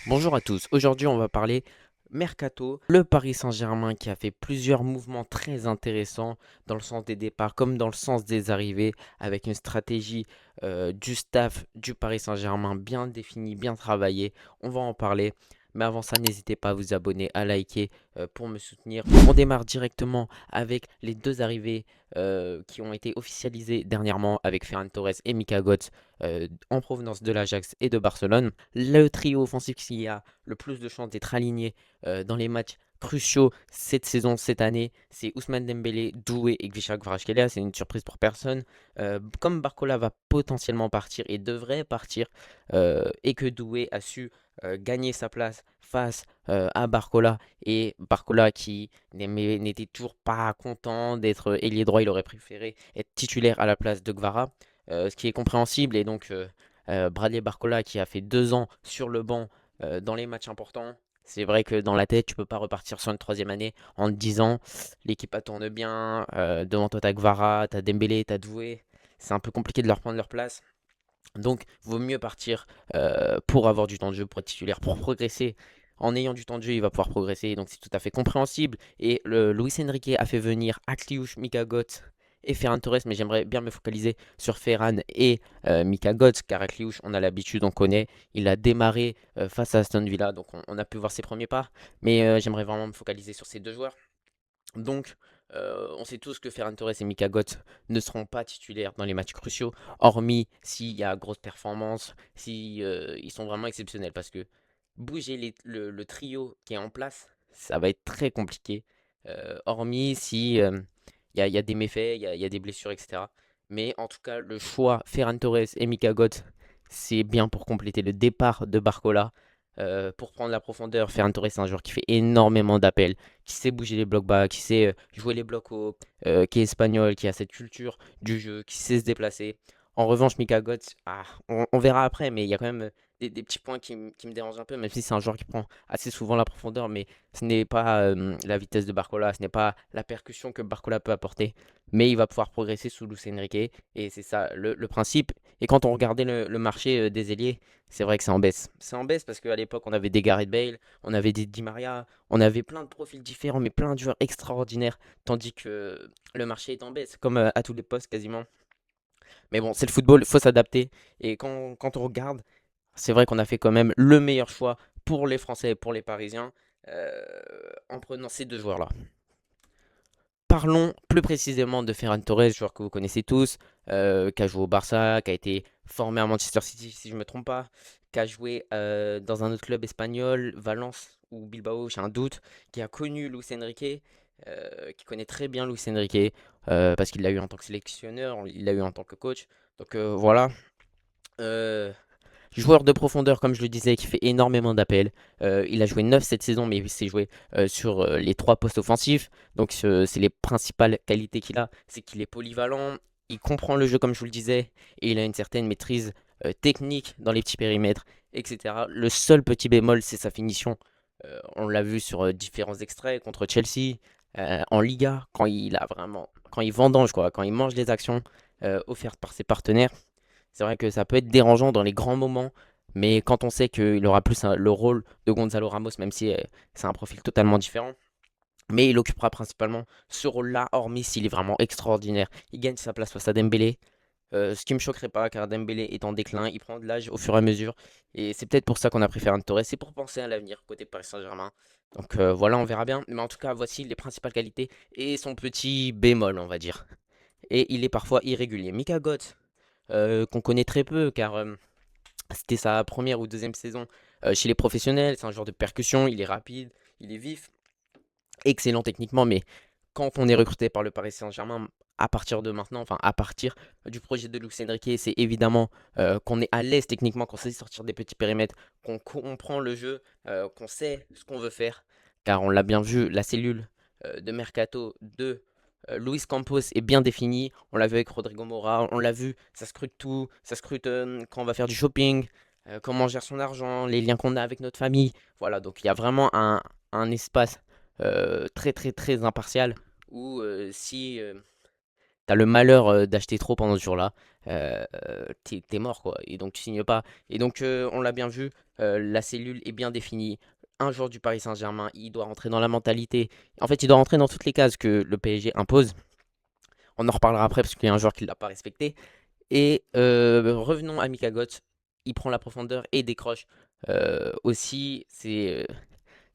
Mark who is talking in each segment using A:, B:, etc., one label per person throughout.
A: Bonjour à tous, aujourd'hui on va parler Mercato, le Paris Saint-Germain qui a fait plusieurs mouvements très intéressants dans le sens des départs comme dans le sens des arrivées avec une stratégie du staff du Paris Saint-Germain bien définie, bien travaillée. On va en parler, mais avant ça n'hésitez pas à vous abonner, à liker pour me soutenir. On démarre directement avec les deux arrivées qui ont été officialisées dernièrement avec Ferran Torres et Mika Götze en provenance de l'Ajax et de Barcelone. Le trio offensif qui a le plus de chances d'être aligné dans les matchs cruciaux cette saison, cette année, c'est Ousmane Dembélé, Doué et Gvicha Kvaratskhelia. C'est une surprise pour personne. Comme Barcola va potentiellement partir et devrait partir, et que Doué a su gagner sa place face à Barcola, et Barcola qui n'était toujours pas content d'être ailier droit, il aurait préféré être titulaire à la place de Gvara, ce qui est compréhensible. Et donc Bradley Barcola qui a fait 2 ans sur le banc dans les matchs importants. C'est vrai que dans la tête, tu peux pas repartir sur une troisième année en te disant l'équipe tourne bien, devant toi t'as Gvara, t'as Dembélé, t'as Doué. C'est un peu compliqué de leur prendre leur place. Donc, vaut mieux partir pour avoir du temps de jeu, pour être titulaire, pour progresser. En ayant du temps de jeu, il va pouvoir progresser. Donc, c'est tout à fait compréhensible. Et Luis Enrique a fait venir Akliouche, Mika Götze et Ferran Torres. Mais j'aimerais bien me focaliser sur Ferran et Mika Götze, car Akliouche, on a l'habitude, on connaît. Il a démarré face à Aston Villa. Donc, on a pu voir ses premiers pas. Mais j'aimerais vraiment me focaliser sur ces deux joueurs. Donc, on sait tous que Ferran Torres et Mika Götze ne seront pas titulaires dans les matchs cruciaux, hormis s'il y a grosse performance, si ils sont vraiment exceptionnels. Parce que bouger le trio qui est en place, ça va être très compliqué. Hormis si il y a des méfaits, il y a des blessures, etc. Mais en tout cas, le choix Ferran Torres et Mika Götze, c'est bien pour compléter le départ de Barcola. Pour prendre la profondeur, Ferran Torres, c'est un joueur qui fait énormément d'appels, qui sait bouger les blocs bas, qui sait jouer les blocs hauts, qui est espagnol, qui a cette culture du jeu, qui sait se déplacer. En revanche, Mika Götze, on verra après, mais il y a quand même des petits points qui me dérangent un peu, même si c'est un joueur qui prend assez souvent la profondeur, mais ce n'est pas la vitesse de Barcola, ce n'est pas la percussion que Barcola peut apporter, mais il va pouvoir progresser sous Luis Enrique, et c'est ça le principe. Et quand on regardait le marché des ailiers, c'est vrai que c'est en baisse. C'est en baisse parce qu'à l'époque, on avait des Gareth Bale, on avait des Di Maria, on avait plein de profils différents, mais plein de joueurs extraordinaires, tandis que le marché est en baisse, comme à tous les postes quasiment. Mais bon, c'est le football, il faut s'adapter. Et quand on regarde, c'est vrai qu'on a fait quand même le meilleur choix pour les Français et pour les Parisiens euh, en prenant ces deux joueurs-là. Parlons plus précisément de Ferran Torres, joueur que vous connaissez tous, qui a joué au Barça, qui a été formé à Manchester City si je ne me trompe pas, qui a joué dans un autre club espagnol, Valence ou Bilbao, j'ai un doute, qui a connu Luis Enrique, qui connaît très bien Luis Enrique, parce qu'il l'a eu en tant que sélectionneur, il l'a eu en tant que coach. Donc voilà. Euh, Joueur de profondeur, comme je le disais, qui fait énormément d'appels. Il a joué 9 cette saison, mais il s'est joué sur les 3 postes offensifs. Donc, c'est les principales qualités qu'il a. C'est qu'il est polyvalent, il comprend le jeu, comme je vous le disais, et il a une certaine maîtrise technique dans les petits périmètres, etc. Le seul petit bémol, c'est sa finition. On l'a vu sur différents extraits contre Chelsea, en Liga, quand il vendange, quoi, quand il mange les actions offertes par ses partenaires. C'est vrai que ça peut être dérangeant dans les grands moments, mais quand on sait qu'il aura plus le rôle de Gonzalo Ramos, même si c'est un profil totalement différent, mais il occupera principalement ce rôle-là, hormis s'il est vraiment extraordinaire. Il gagne sa place face à Dembélé, ce qui me choquerait pas, car Dembélé est en déclin, il prend de l'âge au fur et à mesure, et c'est peut-être pour ça qu'on a préféré un Torres, c'est pour penser à l'avenir côté Paris Saint-Germain. Donc voilà, on verra bien, mais en tout cas, voici les principales qualités et son petit bémol, on va dire. Et il est parfois irrégulier. Mika Götze, qu'on connaît très peu, car c'était sa première ou deuxième saison chez les professionnels. C'est un joueur de percussion, il est rapide, il est vif, excellent techniquement, mais quand on est recruté par le Paris Saint-Germain, à partir de maintenant, enfin à partir du projet de Luis Enrique, c'est évidemment qu'on est à l'aise techniquement, qu'on sait sortir des petits périmètres, qu'on comprend le jeu, qu'on sait ce qu'on veut faire, car on l'a bien vu, la cellule de Mercato de Luis Campos est bien définie. On l'a vu avec Rodrigo Mora, on l'a vu, ça scrute tout, ça scrute quand on va faire du shopping, comment on gère son argent, les liens qu'on a avec notre famille. Voilà, donc il y a vraiment un espace très très très impartial où si tu le malheur d'acheter trop pendant ce jour-là, t'es mort, quoi. Et donc, tu signes pas. Et donc, on l'a bien vu, la cellule est bien définie. Un joueur du Paris Saint-Germain, il doit rentrer dans la mentalité. En fait, il doit rentrer dans toutes les cases que le PSG impose. On en reparlera après parce qu'il y a un joueur qui ne l'a pas respecté. Et revenons à Mika Götze. Il prend la profondeur et décroche. Aussi, c'est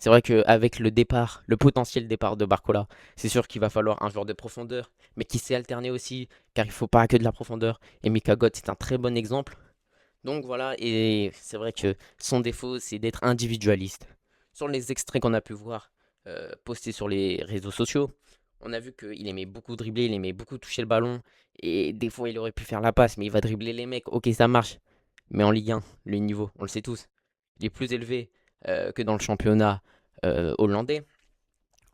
A: vrai qu'avec le départ, le potentiel départ de Barcola, c'est sûr qu'il va falloir un joueur de profondeur, mais qui sait alterner aussi, car il ne faut pas que de la profondeur. Et Mika Götze est un très bon exemple. Donc voilà, et c'est vrai que son défaut, c'est d'être individualiste. Sur les extraits qu'on a pu voir postés sur les réseaux sociaux, on a vu qu'il aimait beaucoup dribbler, il aimait beaucoup toucher le ballon, et des fois il aurait pu faire la passe, mais il va dribbler les mecs, ok ça marche. Mais en Ligue 1, le niveau, on le sait tous, il est plus élevé que dans le championnat hollandais.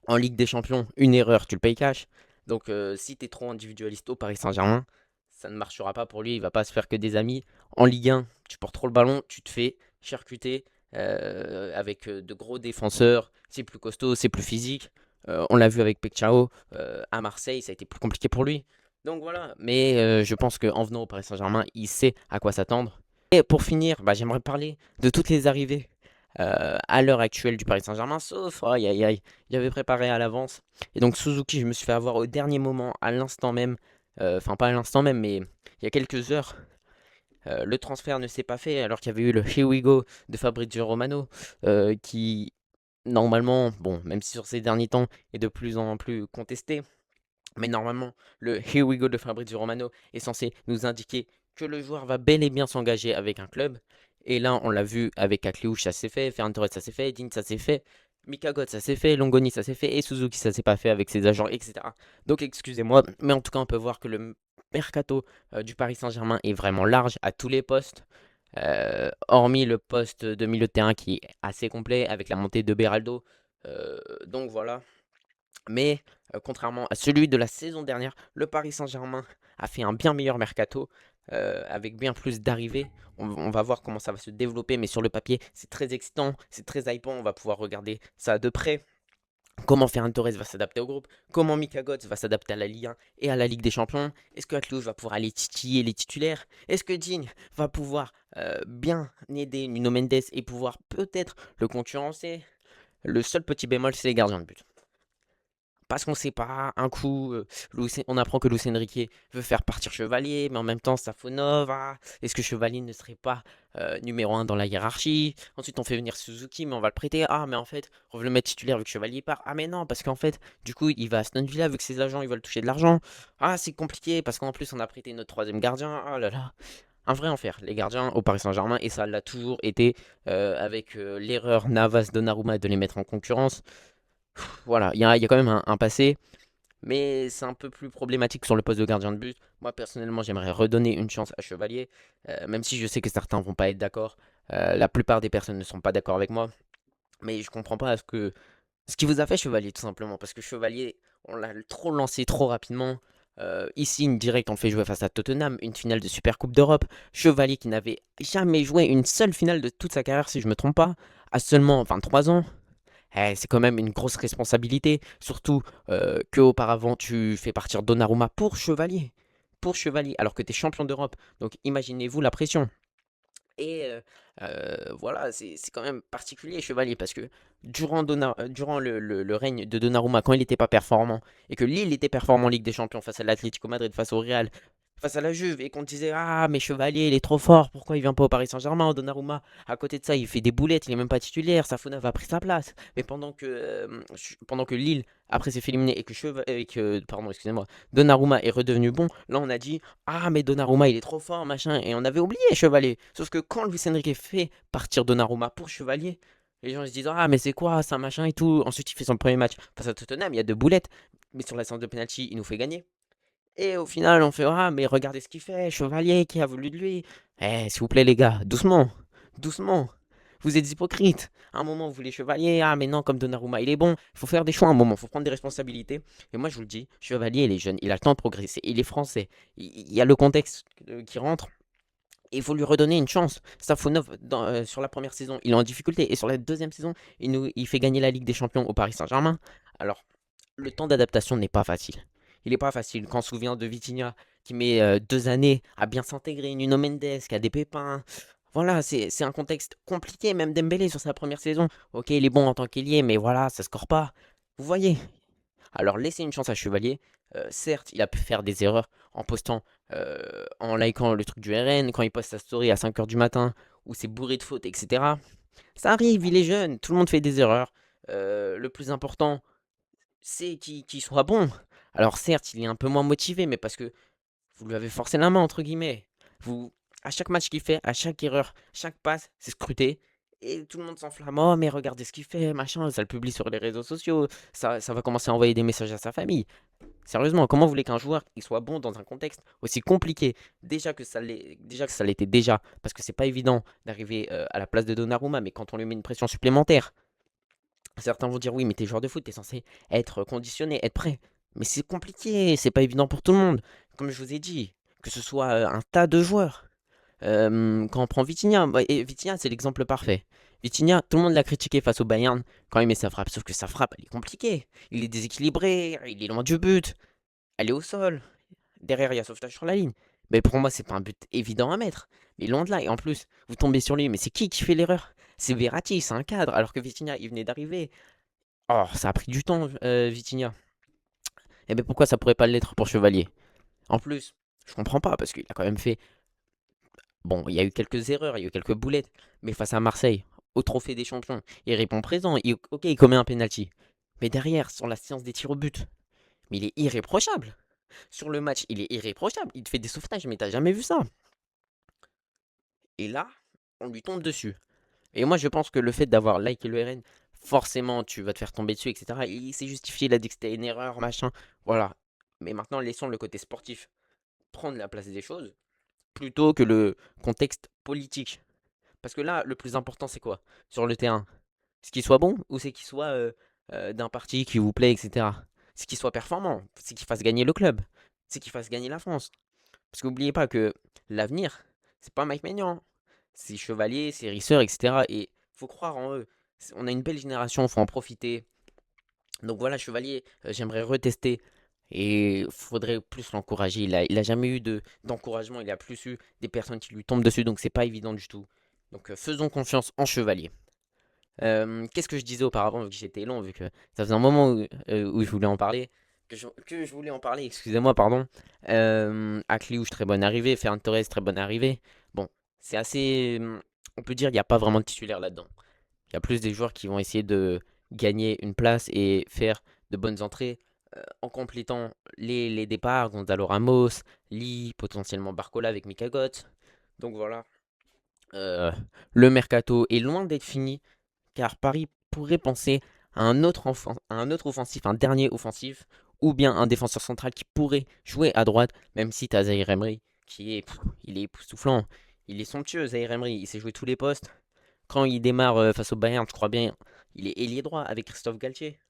A: En Ligue des Champions, une erreur, tu le payes cash. Donc si tu es trop individualiste au Paris Saint-Germain, ça ne marchera pas pour lui, il va pas se faire que des amis. En Ligue 1, tu portes trop le ballon, tu te fais charcuter avec de gros défenseurs, c'est plus costaud, c'est plus physique. On l'a vu avec Pecchao à Marseille, ça a été plus compliqué pour lui. Donc voilà, mais je pense qu'en venant au Paris Saint-Germain, il sait à quoi s'attendre. Et pour finir, bah, j'aimerais parler de toutes les arrivées à l'heure actuelle du Paris Saint-Germain, sauf, aïe aïe aïe, j'avais préparé à l'avance. Et donc Suzuki, je me suis fait avoir au dernier moment, à l'instant même, enfin pas à l'instant même, mais il y a quelques heures, le transfert ne s'est pas fait alors qu'il y avait eu le Here We Go de Fabrizio Romano, qui normalement, bon, même si sur ces derniers temps est de plus en plus contesté, mais normalement, le Here We Go de Fabrizio Romano est censé nous indiquer que le joueur va bel et bien s'engager avec un club. Et là, on l'a vu avec Akliouche, ça s'est fait, Ferran Torres, ça s'est fait, Digne, ça s'est fait, Mika Götze, ça s'est fait, Longoni, ça s'est fait, et Suzuki, ça s'est pas fait avec ses agents, etc. Donc, excusez-moi, mais en tout cas, on peut voir que le mercato du Paris Saint-Germain est vraiment large à tous les postes, hormis le poste de milieu de terrain qui est assez complet avec la montée de Beraldo. Donc voilà. Mais contrairement à celui de la saison dernière, le Paris Saint-Germain a fait un bien meilleur mercato avec bien plus d'arrivées. On va voir comment ça va se développer, mais sur le papier, c'est très excitant, c'est très hypant. On va pouvoir regarder ça de près. Comment Ferran Torres va s'adapter au groupe, comment Mika Götze va s'adapter à la Ligue 1 et à la Ligue des Champions. Est-ce que Atlouche va pouvoir aller titiller les titulaires? Est-ce que Digne va pouvoir bien aider Nuno Mendes et pouvoir peut-être le concurrencer? Le seul petit bémol, c'est les gardiens de but. Parce qu'on sait pas, un coup, on apprend que Luis Enrique veut faire partir Chevalier, mais en même temps, Safonov, est-ce que Chevalier ne serait pas numéro un dans la hiérarchie? Ensuite, on fait venir Suzuki, mais on va le prêter. Ah, mais en fait, on veut le mettre titulaire vu que Chevalier part. Ah, mais non, parce qu'en fait, du coup, il va à Aston Villa vu que ses agents ils veulent toucher de l'argent. Ah, c'est compliqué parce qu'en plus, on a prêté notre troisième gardien. Ah là là. Un vrai enfer, les gardiens au Paris Saint-Germain, et ça l'a toujours été avec l'erreur Navas-Donnarumma de les mettre en concurrence. Voilà, il y a quand même un passé, mais c'est un peu plus problématique sur le poste de gardien de but. Moi, personnellement, j'aimerais redonner une chance à Chevalier, même si je sais que certains vont pas être d'accord. La plupart des personnes ne sont pas d'accord avec moi, mais je comprends pas ce qui vous a fait Chevalier, tout simplement, parce que Chevalier, on l'a trop lancé trop rapidement. Ici, une direct, on le fait jouer face à Tottenham, une finale de Super Coupe d'Europe. Chevalier qui n'avait jamais joué une seule finale de toute sa carrière, si je me trompe pas, à seulement 23 ans. C'est quand même une grosse responsabilité, surtout qu'auparavant tu fais partir Donnarumma pour Chevalier, alors que tu es champion d'Europe. Donc imaginez-vous la pression. Et voilà, c'est quand même particulier Chevalier, parce que durant le règne de Donnarumma, quand il n'était pas performant, et que Lille était performant en Ligue des Champions face à l'Atlético Madrid, face au Real, face à la Juve, et qu'on disait ah mais Chevalier il est trop fort, pourquoi il vient pas au Paris Saint-Germain? Donnarumma à côté de ça il fait des boulettes, il est même pas titulaire, Safonov a pris sa place. Mais pendant que Lille après s'est fait éliminer, et que pardon excusez-moi, Donnarumma est redevenu bon, là on a dit ah mais Donnarumma il est trop fort machin, et on avait oublié Chevalier. Sauf que quand Luis Enrique fait partir Donnarumma pour Chevalier, les gens ils se disent ah mais c'est quoi ça machin et tout. Ensuite il fait son premier match face à Tottenham, il y a deux boulettes, mais sur la séance de penalty il nous fait gagner. Et au final, on fait ah, mais regardez ce qu'il fait, Chevalier qui a voulu de lui. S'il vous plaît, les gars, doucement, doucement. Vous êtes hypocrites. À un moment, vous voulez Chevalier, ah, mais non, comme Donnarumma, il est bon. Il faut faire des choix à un moment, il faut prendre des responsabilités. Et moi, je vous le dis, Chevalier, il est jeune, il a le temps de progresser, il est français. Il y a le contexte qui rentre. Et il faut lui redonner une chance. Safonov, sur la première saison, il est en difficulté. Et sur la deuxième saison, il fait gagner la Ligue des Champions au Paris Saint-Germain. Alors, le temps d'adaptation n'est pas facile. Il est pas facile. Quand on se souvient de Vitinha qui met 2 années à bien s'intégrer, Nuno Mendes qui a des pépins. Voilà, c'est un contexte compliqué, même Dembélé sur sa première saison. OK, il est bon en tant qu'ailier, mais voilà, ça score pas. Vous voyez? Alors laissez une chance à Chevalier. Certes, il a pu faire des erreurs en postant, en likant le truc du RN, quand il poste sa story à 5 heures du matin, où c'est bourré de fautes, etc. Ça arrive, il est jeune, tout le monde fait des erreurs. Le plus important, c'est qu'il soit bon. Alors certes, il est un peu moins motivé, mais parce que vous lui avez forcé la main, entre guillemets. Vous, à chaque match qu'il fait, à chaque erreur, chaque passe, c'est scruté. Et tout le monde s'enflamme. Oh, mais regardez ce qu'il fait, machin. Ça le publie sur les réseaux sociaux. Ça va commencer à envoyer des messages à sa famille. Sérieusement, comment vous voulez qu'un joueur il soit bon dans un contexte aussi compliqué? Déjà que ça l'était déjà, parce que c'est pas évident d'arriver à la place de Donnarumma, mais quand on lui met une pression supplémentaire, certains vont dire oui, mais t'es joueur de foot, t'es censé être conditionné, être prêt. Mais c'est compliqué, c'est pas évident pour tout le monde. Comme je vous ai dit, que ce soit un tas de joueurs. Quand on prend Vitinha, et Vitinha c'est l'exemple parfait. Vitinha, tout le monde l'a critiqué face au Bayern quand il met sa frappe, sauf que sa frappe elle est compliquée. Il est déséquilibré, il est loin du but, elle est au sol. Derrière, il y a sauvetage sur la ligne. Mais pour moi, c'est pas un but évident à mettre. Mais loin de là. Et en plus, vous tombez sur lui. Mais c'est qui fait l'erreur? C'est Verratti, c'est un cadre. Alors que Vitinha, il venait d'arriver. Oh, ça a pris du temps, Vitinha. Et bien pourquoi ça pourrait pas l'être pour Chevalier? En plus, je comprends pas parce qu'il a quand même fait. Bon, il y a eu quelques erreurs, il y a eu quelques boulettes. Mais face à Marseille, au Trophée des Champions, il répond présent. Ok, il commet un penalty. Mais derrière, sur la séance des tirs au but, mais il est irréprochable. Sur le match, il est irréprochable. Il te fait des sauvetages, mais t'as jamais vu ça. Et là, on lui tombe dessus. Et moi, je pense que le fait d'avoir liké le RN, forcément, tu vas te faire tomber dessus, etc. Il s'est justifié, il a dit que c'était une erreur, machin. Voilà. Mais maintenant, laissons le côté sportif prendre la place des choses, plutôt que le contexte politique. Parce que là, le plus important, c'est quoi sur le terrain? C'est qu'il soit bon ou c'est qu'il soit d'un parti qui vous plaît, etc. C'est qu'il soit performant, c'est qu'il fasse gagner le club, c'est qu'il fasse gagner la France. Parce qu'oubliez pas que l'avenir, c'est pas Mike Maignan, c'est Chevalier, c'est Risser, etc. Et faut croire en eux. On a une belle génération, faut en profiter. Donc voilà, Chevalier, j'aimerais retester. Et faudrait plus l'encourager. Il a jamais eu d'encouragement. Il a plus eu des personnes qui lui tombent dessus. Donc c'est pas évident du tout. Donc faisons confiance en Chevalier. Qu'est-ce que je disais auparavant, vu que j'étais long, vu que ça faisait un moment où je voulais en parler, que je voulais en parler, excusez-moi, pardon. Akliouche, très bonne arrivée, Ferran Torres, très bonne arrivée. Bon, c'est assez. On peut dire qu'il n'y a pas vraiment de titulaire là-dedans. Il y a plus des joueurs qui vont essayer de gagner une place et faire de bonnes entrées en complétant les départs. Gonzalo Ramos, Lee, potentiellement Barcola avec Mika Gotts. Donc voilà. Le mercato est loin d'être fini car Paris pourrait penser à un autre offensif, un dernier offensif, ou bien un défenseur central qui pourrait jouer à droite, même si tu as Zaïre Emery, il est époustouflant, il est somptueux, Zaïre Emery, il sait jouer tous les postes. Quand il démarre face au Bayern, je crois bien, il est ailier droit avec Christophe Galtier.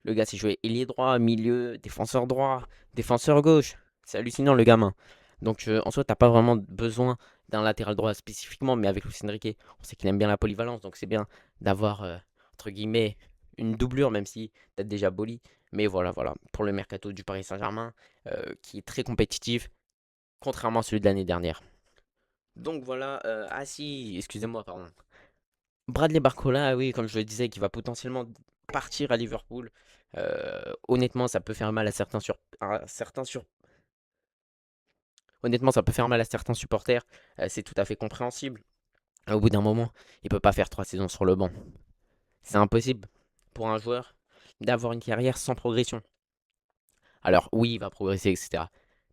A: Le gars s'est joué ailier droit, milieu, défenseur droit, défenseur gauche. C'est hallucinant le gamin. Donc en soi, t'as pas vraiment besoin d'un latéral droit spécifiquement, mais avec Luis Enrique, on sait qu'il aime bien la polyvalence, donc c'est bien d'avoir entre guillemets une doublure, même si t'as déjà Boli. Mais voilà, voilà, pour le mercato du Paris Saint-Germain, qui est très compétitif, contrairement à celui de l'année dernière. Donc voilà, ah si, excusez-moi, pardon. Bradley Barcola, ah oui, comme je le disais, qui va potentiellement partir à Liverpool. Honnêtement, ça peut faire mal honnêtement, ça peut faire mal à certains supporters. C'est tout à fait compréhensible. Au bout d'un moment, il peut pas faire 3 saisons sur le banc. C'est impossible pour un joueur d'avoir une carrière sans progression. Alors oui, il va progresser, etc.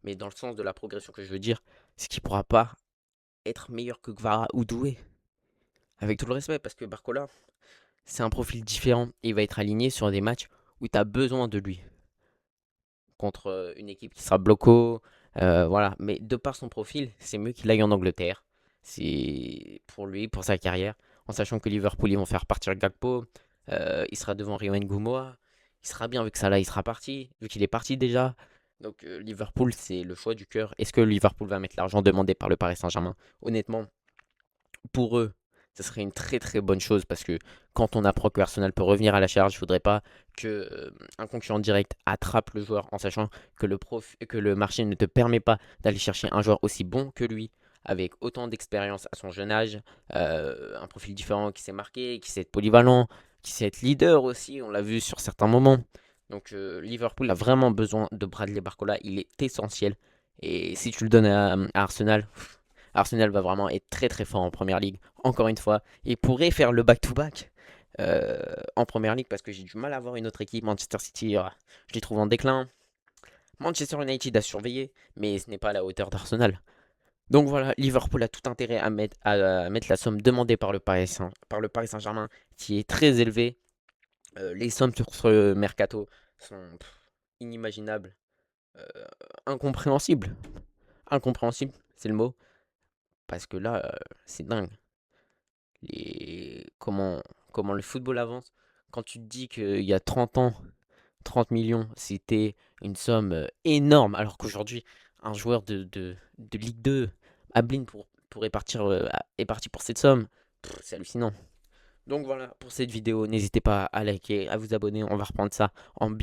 A: Mais dans le sens de la progression que je veux dire, c'est qu'il pourra pas être meilleur que Gvara ou Doué. Avec tout le respect, parce que Barcola, c'est un profil différent et il va être aligné sur des matchs où tu as besoin de lui. Contre une équipe qui sera bloco, voilà. Mais de par son profil, c'est mieux qu'il aille en Angleterre. C'est pour lui, pour sa carrière. En sachant que Liverpool, ils vont faire partir Gakpo. Il sera devant Rio Ngumoa. Il sera bien vu que ça là, il sera parti. Vu qu'il est parti déjà. Donc Liverpool, c'est le choix du cœur. Est-ce que Liverpool va mettre l'argent demandé par le Paris Saint-Germain? Honnêtement, pour eux, Ce serait une très très bonne chose parce que quand on apprend que Arsenal peut revenir à la charge, il ne faudrait pas que un concurrent direct attrape le joueur en sachant que que le marché ne te permet pas d'aller chercher un joueur aussi bon que lui, avec autant d'expérience à son jeune âge, un profil différent qui s'est marqué, qui sait être polyvalent, qui sait être leader aussi, on l'a vu sur certains moments. Donc Liverpool a vraiment besoin de Bradley Barcola, il est essentiel. Et si tu le donnes à Arsenal, Arsenal va vraiment être très très fort en première ligue, encore une fois, et pourrait faire le back-to-back en première ligue parce que j'ai du mal à voir une autre équipe. Manchester City, je les trouve en déclin. Manchester United a surveillé, mais ce n'est pas à la hauteur d'Arsenal. Donc voilà, Liverpool a tout intérêt à mettre la somme demandée par par le Paris Saint-Germain, qui est très élevée. Les sommes sur ce mercato sont inimaginables, euh, incompréhensibles. Incompréhensible, c'est le mot. Parce que là, c'est dingue. Comment le football avance. Quand tu te dis qu'il y a 30 ans, 30 millions, c'était une somme énorme, alors qu'aujourd'hui, un joueur de Ligue 2, Ablin, est parti pour cette somme. C'est hallucinant. Donc voilà, pour cette vidéo, n'hésitez pas à liker, à vous abonner, on va reprendre ça en bien.